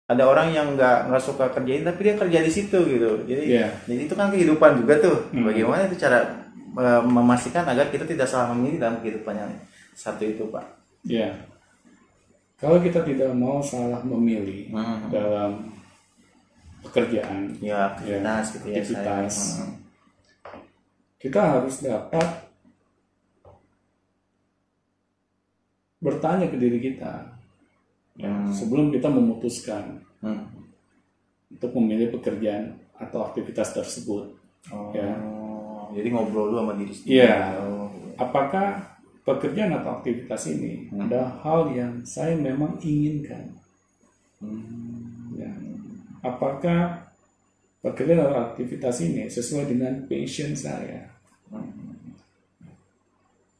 ada orang yang nggak suka kerjain tapi dia kerja di situ gitu. Iya. Jadi itu kan kehidupan juga tuh. Bagaimana itu cara memastikan agar kita tidak salah memilih dalam kehidupan yang satu itu, Pak? Ya, kalau kita tidak mau salah memilih dalam pekerjaan, Ya, aktivitas gitu ya, aktivitas, saya. kita harus dapat bertanya ke diri kita sebelum kita memutuskan untuk memilih pekerjaan atau aktivitas tersebut. Jadi ngobrol dulu sama diri sendiri. Iya. Apakah pekerjaan atau aktivitas ini ada hal yang saya memang inginkan? Ya. Apakah pekerjaan atau aktivitas ini sesuai dengan passion saya?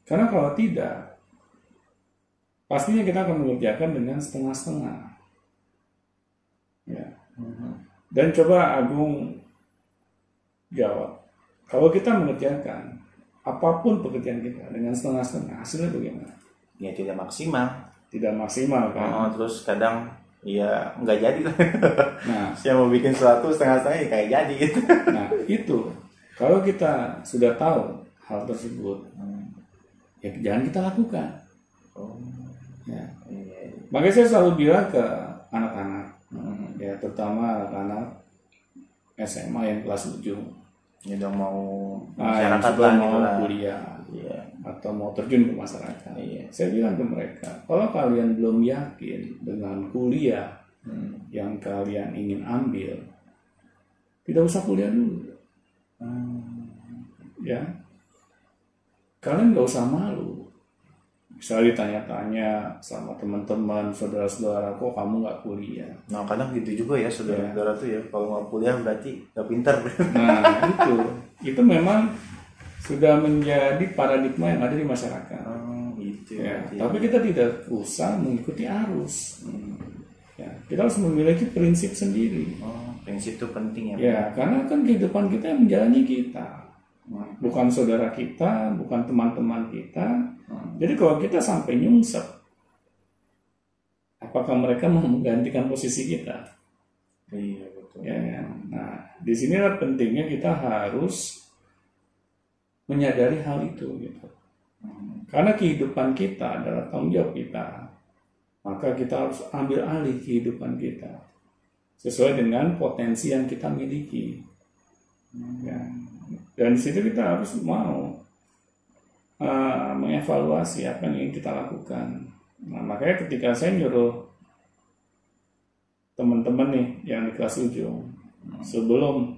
Karena kalau tidak, pastinya kita akan mengerjakan dengan setengah-setengah. Ya. Dan coba Agung jawab, kalau kita mengerjakan apapun pekerjaan kita dengan setengah-setengah, hasilnya bagaimana? Ya tidak maksimal. Tidak maksimal kan? Terus kadang ya nggak jadi lah. Nah, saya mau bikin sesuatu setengah-setengah ya kayak jadi gitu. Nah itu, kalau kita sudah tahu hal tersebut, ya jangan kita lakukan. Ya. Makanya saya selalu bilang ke anak-anak, ya terutama anak-anak SMA yang kelas 7. Ya udah mau Yang masyarakat sudah lah mau gitu lah. kuliah Iya. atau mau terjun ke masyarakat. Saya bilang ke mereka, kalau kalian belum yakin dengan kuliah yang kalian ingin ambil, tidak usah kuliah dulu. Ya, kalian nggak usah malu. Misalnya ditanya-tanya sama teman-teman, saudara-saudara, kok kamu nggak kuliah? Nah kadang gitu juga ya saudara-saudara tuh ya, kalau mau kuliah berarti nggak pintar. Nah itu memang sudah menjadi paradigma yang ada di masyarakat. Gitu Ya, tapi kita tidak usah mengikuti arus. Ya, kita harus memiliki prinsip sendiri. Prinsip itu penting ya. Ya, karena kan kehidupan kita yang menjalani kita, bukan saudara kita, bukan teman-teman kita. Jadi kalau kita sampai nyungsep, apakah mereka mau menggantikan posisi kita? Iya betul. Ya, kan? Nah, di sinilah pentingnya kita harus menyadari hal itu, gitu. Karena kehidupan kita adalah tanggung jawab kita, maka kita harus ambil alih kehidupan kita sesuai dengan potensi yang kita miliki. Ya. Dan di situ kita harus mau mengevaluasi apa yang ingin kita lakukan. Nah, makanya ketika saya nyuruh teman-teman nih yang di kelas 7 sebelum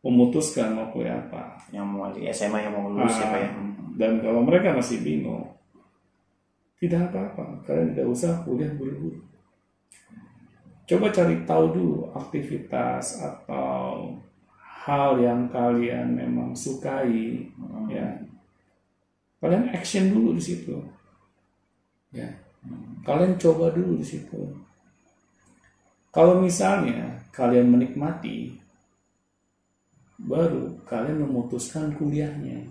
memutuskan mau kuliah apa, yang mau di SMA yang mau lulus ya Pak ya. Dan kalau mereka masih bingung, tidak apa-apa, kalian tidak usah kuliah buru-buru. Coba cari tahu dulu aktivitas atau hal yang kalian memang sukai, ya. Kalian action dulu di situ, ya. Kalian coba dulu di situ. Kalau misalnya kalian menikmati, baru kalian memutuskan kuliahnya.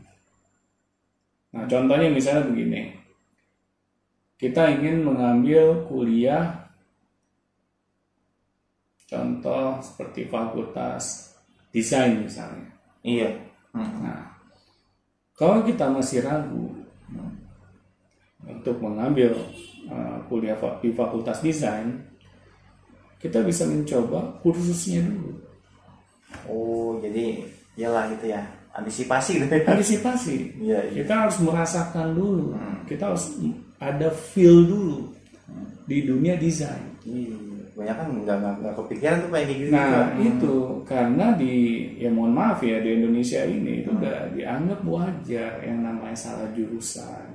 Nah, contohnya misalnya begini, kita ingin mengambil kuliah, contoh seperti fakultas desain misalnya. Iya. Nah, kalau kita masih ragu untuk mengambil kuliah di fakultas desain, kita bisa mencoba kursusnya dulu. Oh, jadi iyalah gitu ya, antisipasi gitu. Antisipasi. Iya. Kita harus merasakan dulu. Kita harus ada feel dulu di dunia desain. Banyak kan nggak kepikiran tuh kayak gitu. Nah itu karena ya mohon maaf ya, di Indonesia ini itu udah dianggap wajar yang namanya salah jurusan,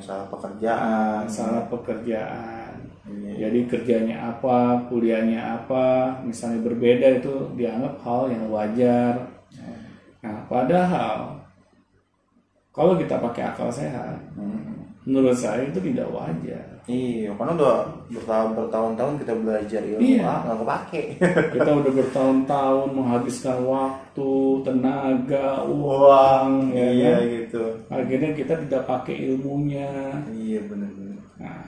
salah pekerjaan. Salah pekerjaan. Jadi kerjanya apa, kuliahnya apa, misalnya berbeda, itu dianggap hal yang wajar. Nah padahal kalau kita pakai akal sehat, menurut saya itu tidak wajar. Iya, karena udah bertahun-tahun kita belajar ilmu, nggak kepake. Kita udah bertahun-tahun menghabiskan waktu, tenaga, uang, iya kan? gitu. Akhirnya kita tidak pakai ilmunya. Iya benar-benar. Nah,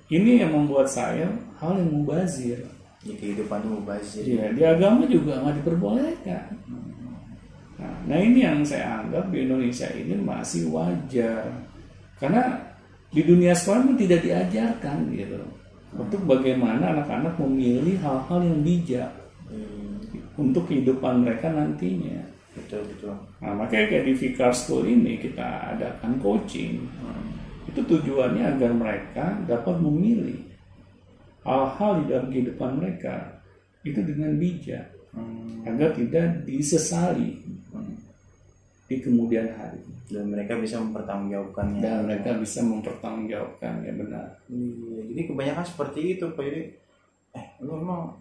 ini yang membuat saya hal yang mubazir. Di kehidupan itu mubazir. Ya, di agama juga nggak diperbolehkan. Nah ini yang saya anggap di Indonesia ini masih wajar, karena di dunia sekolah pun tidak diajarkan gitu untuk bagaimana anak-anak memilih hal-hal yang bijak untuk kehidupan mereka nantinya. Betul. Nah makanya kayak di Vicar School ini kita adakan coaching. Itu tujuannya agar mereka dapat memilih hal-hal di dalam kehidupan mereka itu dengan bijak, agar tidak disesali di kemudian hari. Dan mereka bisa mempertanggungjawabkannya. Ya benar. Iya, jadi kebanyakan seperti itu Pak. Jadi ini memang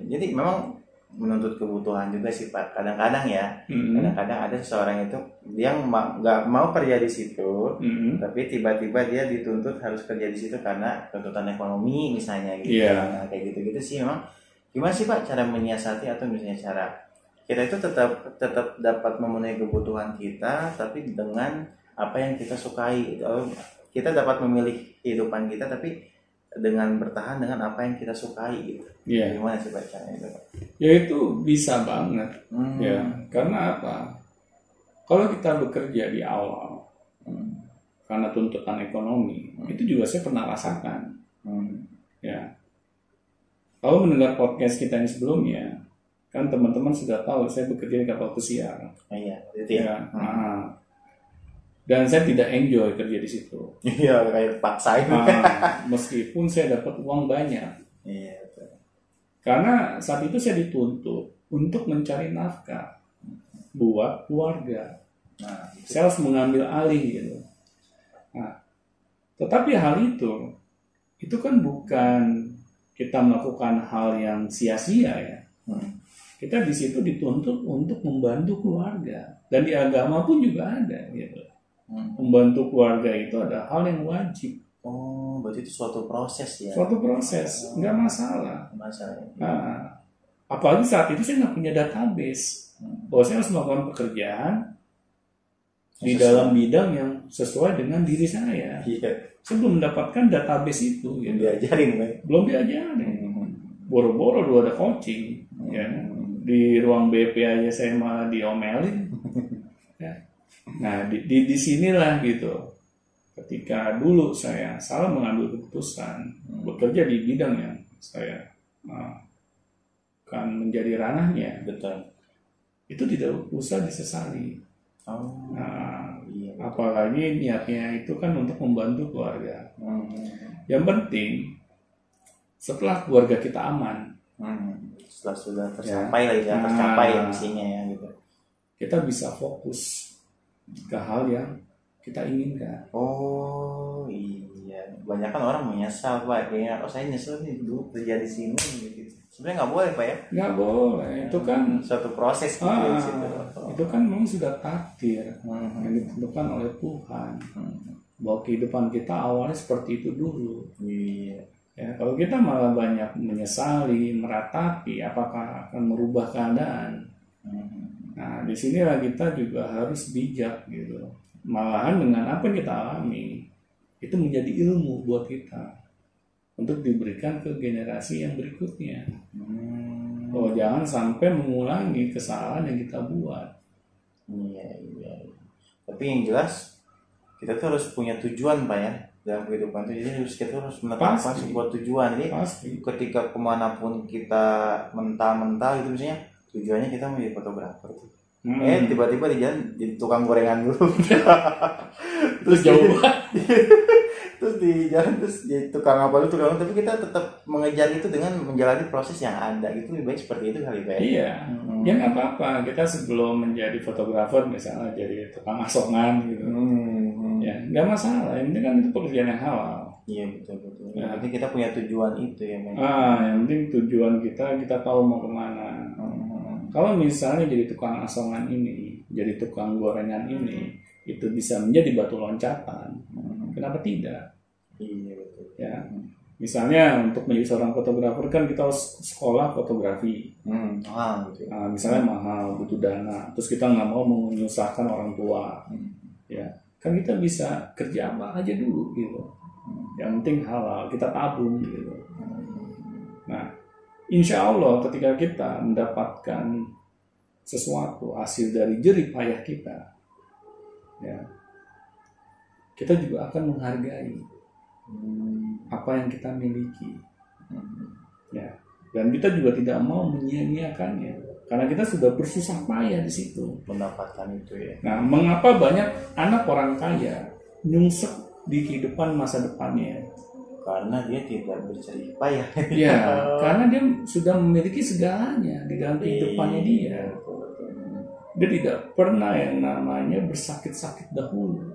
jadi memang menuntut kebutuhan juga sih Pak. Kadang-kadang ya, kadang-kadang ada seseorang itu dia nggak mau kerja di situ, tapi tiba-tiba dia dituntut harus kerja di situ karena tuntutan ekonomi misalnya gitu. Nah, kayak gitu-gitu sih memang. Gimana sih Pak cara menyiasati atau misalnya cara kita itu tetap dapat memenuhi kebutuhan kita, tapi dengan apa yang kita sukai. Kita dapat memilih kehidupan kita, tapi dengan bertahan dengan apa yang kita sukai gitu. Gimana sih Pak caranya itu Pak? Ya itu bisa banget. Ya, karena apa? Kalau kita bekerja di awal karena tuntutan ekonomi, itu juga saya pernah rasakan. Ya. Kalau mendengar podcast kita ini sebelumnya, kan teman-teman sudah tahu saya bekerja di kapal pesiar. Iya, itu ya. Dan saya tidak enjoy kerja di situ. Iya, kayak paksain. Meskipun saya dapat uang banyak. Iya, betul. Karena saat itu saya dituntut untuk mencari nafkah buat keluarga. Nah, saya harus mengambil alih gitu. Nah, tetapi hal itu kan bukan kita melakukan hal yang sia-sia ya. Kita di situ dituntut untuk membantu keluarga, dan di agama pun juga ada gitu. Membantu keluarga itu ada hal yang wajib. Oh, berarti itu suatu proses ya? Suatu proses, nggak masalah. Masalah. Nah, apalagi saat itu saya nggak punya database, bahwa saya harus melakukan pekerjaan di dalam bidang yang sesuai dengan diri saya. Iya. Saya belum mendapatkan database itu. Gitu. Diajarin, Pak? Belum diajarin. Boro-boro dulu ada coaching, ya. Di ruang BP aja saya malah diomelin. Ya. Nah di sinilah gitu, ketika dulu saya salah mengambil keputusan bekerja di bidang yang saya akan menjadi ranahnya, betul, itu tidak usah disesali. Iya, apalagi niatnya itu kan untuk membantu keluarga. Yang penting setelah keluarga kita aman, setelah sudah tercapai tercapai misinya ya gitu, kita bisa fokus ke hal yang kita inginkan. Oh iya, banyak kan orang menyesal Pak, kayaknya saya nyesel nih dulu kerja di sini gitu. Sebenarnya nggak boleh Pak ya? Nggak boleh, itu kan suatu proses gitu. Itu kan memang sudah takdir yang ditentukan oleh Tuhan, bahwa kehidupan kita awalnya seperti itu dulu. Iya. Ya, kalau kita malah banyak menyesali, meratapi, apakah akan merubah keadaan? Nah, disinilah kita juga harus bijak gitu. Malahan dengan apa yang kita alami, itu menjadi ilmu buat kita untuk diberikan ke generasi yang berikutnya. Oh, jangan sampai mengulangi kesalahan yang kita buat. Iya. Tapi yang jelas kita tuh harus punya tujuan Pak ya dalam kehidupan itu. Jadi kita harus menetapkan sebuah tujuan. Jadi ketika kemanapun kita mentah-mentah itu misalnya tujuannya kita menjadi fotografer. Tiba-tiba di jalan jadi tukang gorengan dulu. Terus jauh banget. Terus di jalan terus jadi tukang apa dulu, tapi kita tetap mengejar itu dengan menjalani proses yang ada. Itu lebih baik seperti itu kali Pak. Iya. Ya nggak apa-apa. Kita sebelum menjadi fotografer misalnya jadi tukang asongan gitu. Ya nggak masalah. Yang penting kan itu pekerjaan yang halal. Iya betul. Yang penting kita punya tujuan itu ya. Yang penting tujuan kita tahu mau kemana. Kalau misalnya jadi tukang asongan ini, jadi tukang gorengan ini, itu bisa menjadi batu loncatan. Kenapa tidak? Iya betul. Ya, misalnya untuk menjadi seorang fotografer kan kita harus sekolah fotografi. Betul. Nah, misalnya mahal, butuh dana. Terus kita nggak mau menyusahkan orang tua. Ya, kan kita bisa kerja apa aja dulu gitu. Yang penting halal, kita tabung gitu. Nah, insya Allah ketika kita mendapatkan sesuatu hasil dari jerih payah kita, ya, kita juga akan menghargai apa yang kita miliki, ya, dan kita juga tidak mau menyia-nyiakannya karena kita sudah bersusah payah di situ mendapatkan itu ya. Nah, mengapa banyak anak orang kaya nyungsep di kehidupan masa depannya? Karena dia tidak berjerih payah. Ya, karena dia sudah memiliki segalanya di dalam kehidupannya dia. Dia tidak pernah yang namanya bersakit-sakit dahulu.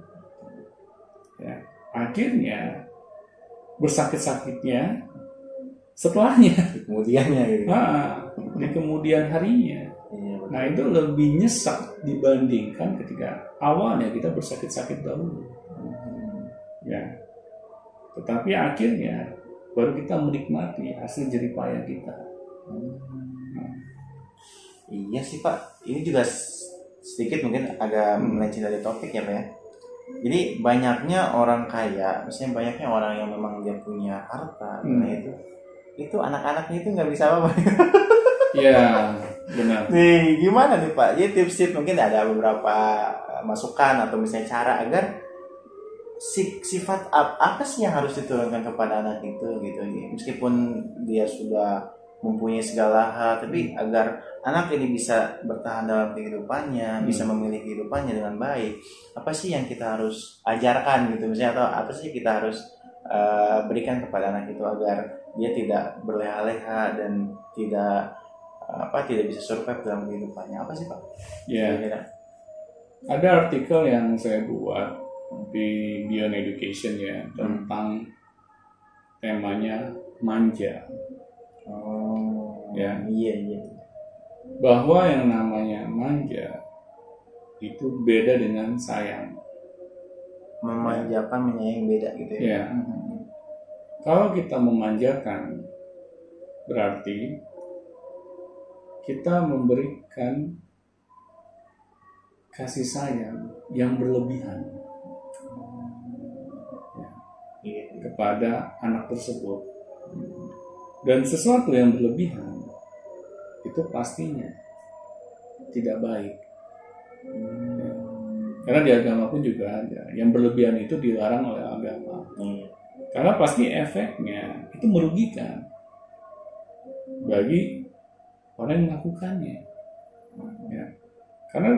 Ya, akhirnya bersakit-sakitnya setelahnya, Kemudiannya gitu. di kemudian harinya. Iya, betul. Nah, itu lebih nyesek dibandingkan ketika awalnya kita bersakit-sakit dahulu. Ya. Tetapi akhirnya baru kita menikmati hasil jerih payah kita. Iya sih Pak, ini juga sedikit mungkin agak melenceng dari topik ya Pak ya. Jadi banyaknya orang kaya, misalnya banyaknya orang yang memang dia punya harta, nah itu anak-anaknya itu nggak bisa apa-apa. Iya, benar. Nih gimana nih Pak? Jadi tips-tips mungkin ada beberapa masukan atau misalnya cara agar sifat apa sih yang harus diturunkan kepada anak itu gitu, meskipun dia sudah mempunyai segala hal, tapi agar anak ini bisa bertahan dalam kehidupannya, bisa memilih kehidupannya dengan baik. Apa sih yang kita harus ajarkan gitu misalnya, atau apa sih kita harus berikan kepada anak itu agar dia tidak berleha-leha dan tidak bisa survive dalam kehidupannya? Apa sih Pak? Ya. Ada artikel yang saya buat di Beyond Education ya tentang temanya manja. Oh, ya. Iya. Bahwa yang namanya manja itu beda dengan sayang. Memanjakan, menyayangi beda gitu ya. Ya. Kalau kita memanjakan berarti kita memberikan kasih sayang yang berlebihan kepada anak tersebut, dan sesuatu yang berlebihan itu pastinya tidak baik. Karena di agama pun juga ada yang berlebihan itu dilarang oleh agama. Karena pasti efeknya itu merugikan bagi orang yang melakukannya. Ya. Karena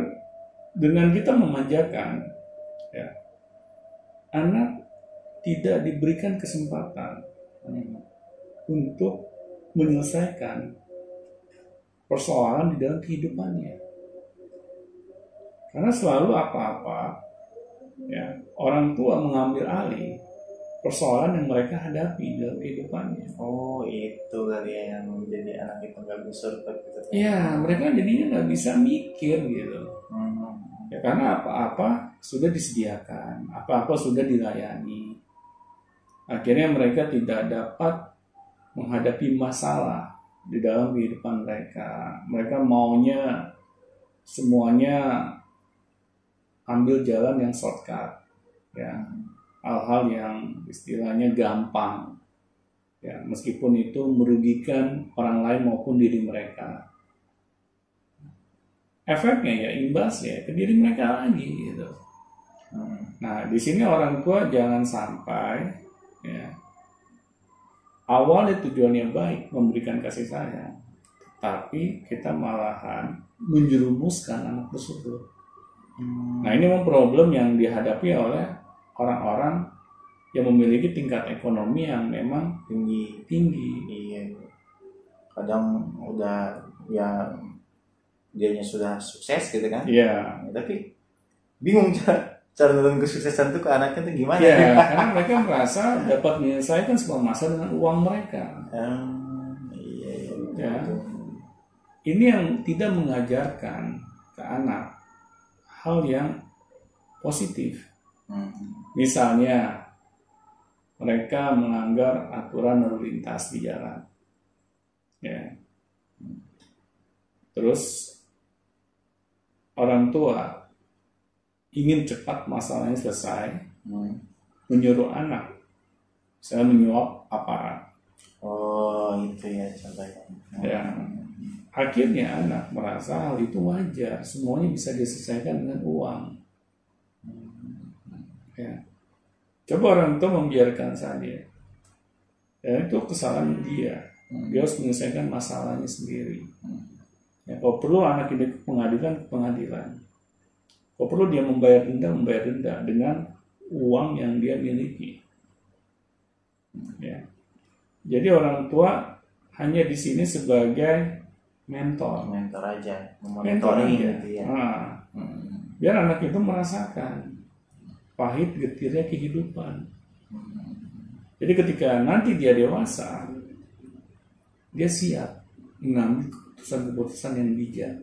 dengan kita memanjakan, ya, anak tidak diberikan kesempatan untuk menyelesaikan persoalan di dalam kehidupannya. Karena selalu apa-apa, ya, orang tua mengambil alih persoalan yang mereka hadapi dalam kehidupannya. Oh, itu kali ya yang menjadi anak itu nggak bisa survive gitu. Ya, mereka jadinya nggak bisa mikir gitu. Ya, karena apa-apa sudah disediakan, apa-apa sudah dilayani. Akhirnya mereka tidak dapat menghadapi masalah di dalam kehidupan mereka. Mereka maunya semuanya ambil jalan yang shortcut, ya, hal-hal yang istilahnya gampang, ya, meskipun itu merugikan orang lain maupun diri mereka. Efeknya ya imbasnya ke diri mereka lagi gitu. Nah, di sini orang tua jangan sampai, ya, awalnya tujuannya baik memberikan kasih sayang, tapi kita malahan menjerumuskan anak tersebut. Nah, ini memang problem yang dihadapi oleh orang-orang yang memiliki tingkat ekonomi yang memang tinggi. Iya. Kadang udah ya dianya sudah sukses gitu kan. Iya. Tapi bingung cara nurun kesuksesan itu ke anaknya tuh gimana? Iya, karena mereka merasa dapat menyelesaikan semua masalah dengan uang mereka. Iya. Ya. Ini yang tidak mengajarkan ke anak hal yang positif. Misalnya mereka melanggar aturan lalu lintas di jalan, ya. Terus orang tua ingin cepat masalahnya selesai, menyuruh anak, misalnya menyuap aparat. Oh, itu ya contohnya. Ya, akhirnya anak merasa hal itu wajar, semuanya bisa diselesaikan dengan uang. Ya. Coba orang tua membiarkan saja. Dan itu kesalahan dia. Dia harus menyelesaikan masalahnya sendiri. Ya, kalau perlu anak ini ke pengadilan. Kalau perlu dia membayar denda dengan uang yang dia miliki. Ya. Jadi orang tua hanya di sini sebagai mentor aja, mentor aja. gitu ya. Biar anak itu merasakan pahit getirnya kehidupan. Jadi ketika nanti dia dewasa, dia siap mengambil keputusan yang bijak.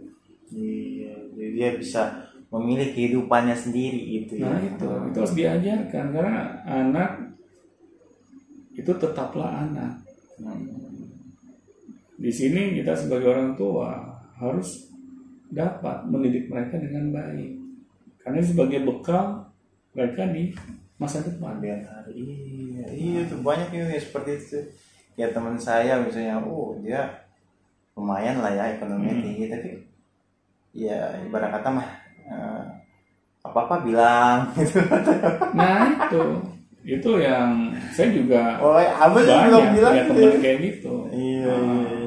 Iya, jadi dia bisa memilih kehidupannya sendiri gitu ya. Nah itu harus diajarkan karena anak itu tetaplah anak. Di sini kita sebagai orang tua harus dapat mendidik mereka dengan baik, karena sebagai bekal mereka di masa depan. Iya tuh banyak yang seperti itu. Ya teman saya misalnya, dia lumayan lah ya ekonominya tinggi, tapi ya ibarat kata mah apa-apa bilang gitu. Nah itu yang saya juga abang banyak bilang punya teman kayak gitu. Iya.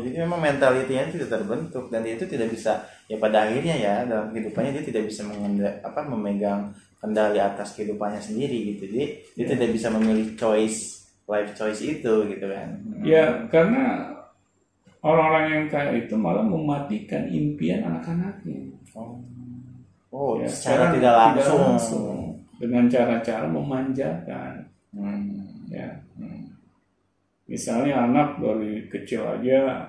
Jadi memang mentalitinya tidak terbentuk dan dia itu tidak bisa, ya pada akhirnya ya dalam kehidupannya dia tidak bisa memegang kendali atas kehidupannya sendiri gitu. Jadi dia tidak bisa memilih life choice itu gitu kan. Ya karena orang-orang yang kayak itu malah mematikan impian anak-anaknya. Ya, secara tidak langsung dengan cara-cara memanjakan. Ya. Misalnya anak dari kecil aja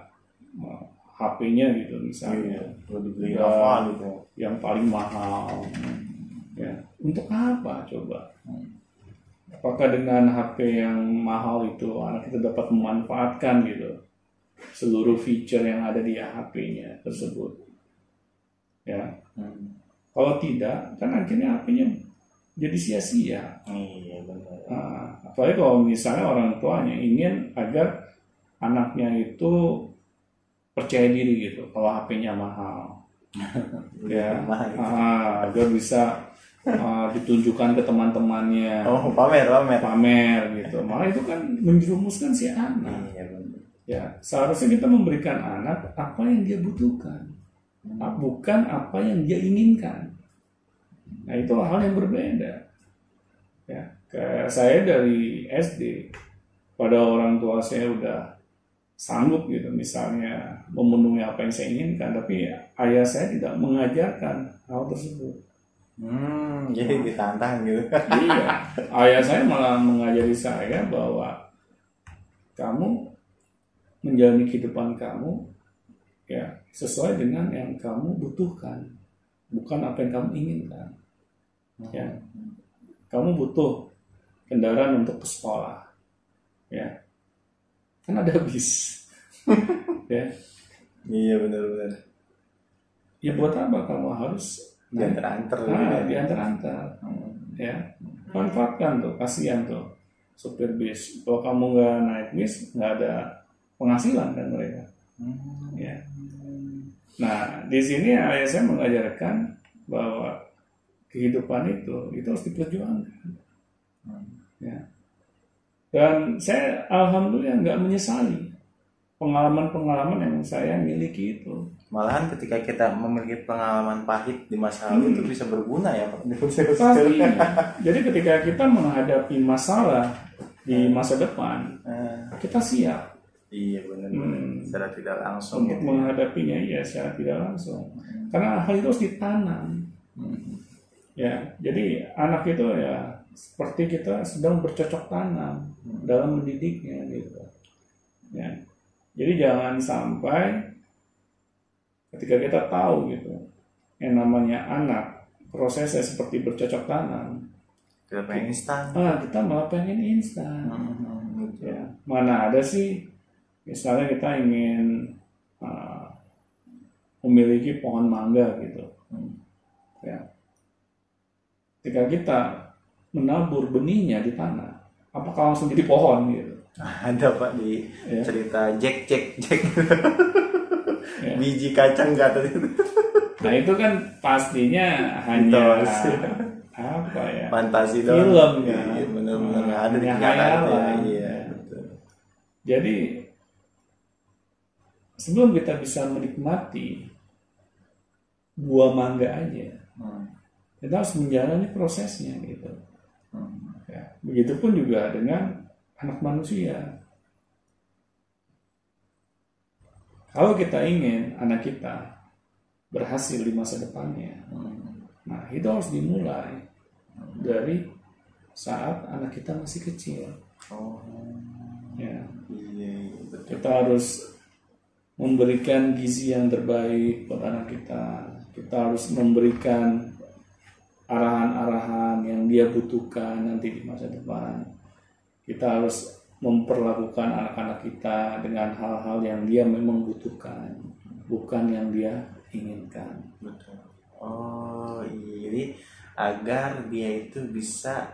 HP-nya gitu misalnya, dibeli apa gitu yang paling mahal. Ya, untuk apa coba? Apakah dengan HP yang mahal itu anak itu dapat memanfaatkan gitu seluruh feature yang ada di HP-nya tersebut? Ya. Kalau tidak, kan akhirnya HP-nya jadi sia-sia. Iya benar. Apalagi kalau misalnya orang tuanya ingin agar anaknya itu percaya diri gitu, kalau HP-nya mahal, ya, agar bisa ditunjukkan ke teman-temannya. Pamer gitu. Malah itu kan menjerumuskan si anak. Iya benar. Ya, seharusnya kita memberikan anak apa yang dia butuhkan, bukan apa yang dia inginkan. Nah itu hal yang berbeda. Ya, kayak saya dari SD, pada orang tua saya udah sanggup gitu misalnya memenuhi apa yang saya inginkan, tapi ayah saya tidak mengajarkan hal tersebut. Jadi ditantang gitu. Iya, ayah saya malah mengajari saya bahwa kamu menjalani kehidupan kamu ya sesuai dengan yang kamu butuhkan, bukan apa yang kamu inginkan. Ya, kamu butuh kendaraan untuk ke sekolah, ya, kan ada bis, ya. Iya benar-benar. Ya buat apa kamu harus diantar-antar, ya, manfaatkan tuh, kasihan tuh supir bis. Kalau kamu nggak naik bis, nggak ada penghasilan kan mereka, ya. Nah di sini ayah saya mengajarkan bahwa kehidupan itu harus diperjuangkan, ya. Dan saya alhamdulillah nggak menyesali pengalaman-pengalaman yang saya miliki itu. Malahan ketika kita memiliki pengalaman pahit di masa lalu itu bisa berguna ya Pak. Pastinya. Jadi ketika kita menghadapi masalah di masa depan, kita siap. Iya benar. Secara tidak langsung. Untuk menghadapinya ya secara tidak langsung. Karena hal itu harus ditanam. Ya, jadi anak itu ya seperti kita sedang bercocok tanam dalam mendidiknya gitu. Ya. Jadi jangan sampai ketika kita tahu gitu yang namanya anak prosesnya seperti bercocok tanam, kita pengen instan. Kita malah pengen instan. Ya, mana ada sih misalnya kita ingin memiliki pohon mangga gitu. Ya. Ketika kita menabur benihnya di tanah, apakah langsung jadi pohon gitu? Ada Pak di cerita Jack Ya. biji kacang gatot itu. Nah itu kan pastinya hanya apa ya? Fantasi film doang. kan. Iya, benar-benar nggak ada di Hanya kenyataan ya. hayalan. Iya, betul. Jadi sebelum kita bisa menikmati buah mangga aja, kita harus menjalani prosesnya gitu. Ya, begitupun juga dengan anak manusia. Kalau kita ingin anak kita berhasil di masa depannya, nah itu harus dimulai dari saat anak kita masih kecil. Ya. Iya, betul. Kita harus memberikan gizi yang terbaik buat anak kita. Kita harus memberikan arahan-arahan yang dia butuhkan nanti di masa depan. Kita harus memperlakukan anak-anak kita dengan hal-hal yang dia memang butuhkan, bukan yang dia inginkan. Betul. Oh iya, jadi agar dia itu bisa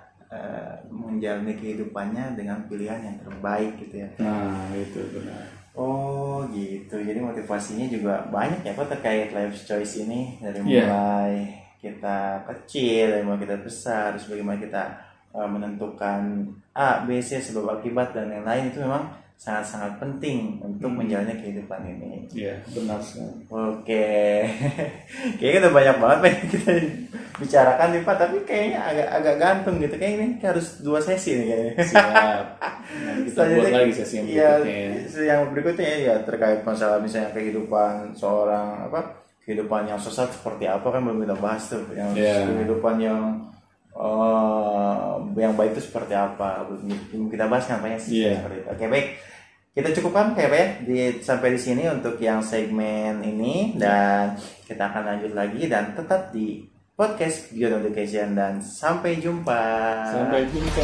menjalani kehidupannya dengan pilihan yang terbaik gitu ya. Nah itu benar. Oh gitu, jadi motivasinya juga banyak ya Pak terkait life choice ini. Dari mulai kita kecil, dari mulai kita besar, terus bagaimana kita menentukan A, B, C, sebab akibat dan yang lain itu memang sangat-sangat penting untuk menjalani kehidupan ini. Iya, benar sekali. Oke, kayaknya udah banyak banget yang kita bicarakan nih Pak, tapi kayaknya agak gantung gitu. Kayaknya ini harus 2 sesi nih kayaknya. Siap. Nanti kita buat lagi sesi yang berikutnya ya. Yang berikutnya ya terkait masalah misalnya kehidupan seorang kehidupan yang sesat seperti apa kan belum kita bahas tuh. Yang kehidupan yang baik itu seperti apa belum kita bahas kan Pak ya. Seperti itu. Oke, baik. Kita cukupkan kayak Pak ya sampai di sini untuk yang segmen ini, dan kita akan lanjut lagi dan tetap di podcast Beyond Education, dan sampai jumpa. Sampai jumpa.